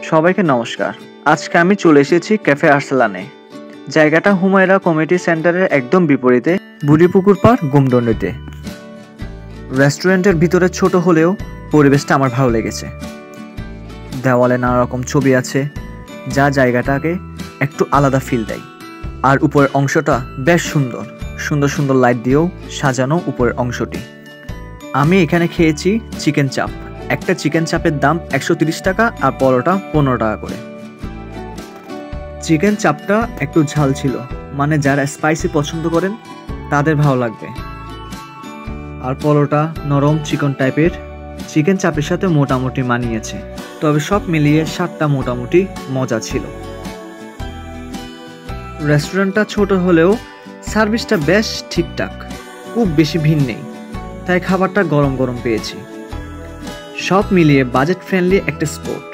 সবাইকে নমস্কার। আজকে আমি চলে এসেছি ক্যাফে আরসালানে। জায়গাটা হুমায়রা কমিউনিটি সেন্টারের একদম বিপরীতে বুড়িপুকুর পাড় গুমদন্ডিতে। রেস্টুরেন্টের ভিতরে ছোট হলেও পরিবেশটা আমার ভালো লেগেছে। দেওয়ালে নানা রকম ছবি আছে, যা জায়গাটাকে একটু আলাদা ফিল দেয়। আর উপরের অংশটা বেশ সুন্দর সুন্দর সুন্দর লাইট দিয়েও সাজানো উপরের অংশটি। আমি এখানে খেয়েছি চিকেন চাপ। একটা চিকেন চাপের দাম 130 টাকা আর পরোটা 15 টাকা করে। চিকেন চাপটা একটু ঝাল ছিল, মানে যারা স্পাইসি পছন্দ করেন তাদের ভালো লাগবে। আর পরোটা নরম চিকন টাইপের, চিকেন চাপের সাথে মোটামুটি মানিয়েছে। তবে সব মিলিয়ে স্বাদটা মোটামুটি মজা ছিল। রেস্টুরেন্টটা ছোট হলেও সার্ভিসটা বেশ ঠিকঠাক, খুব বেশি ভিড় নেই, তাই খাবারটা গরম গরম পেয়েছি। সব মিলিয়ে বাজেট ফ্রেন্ডলি একটা স্পট।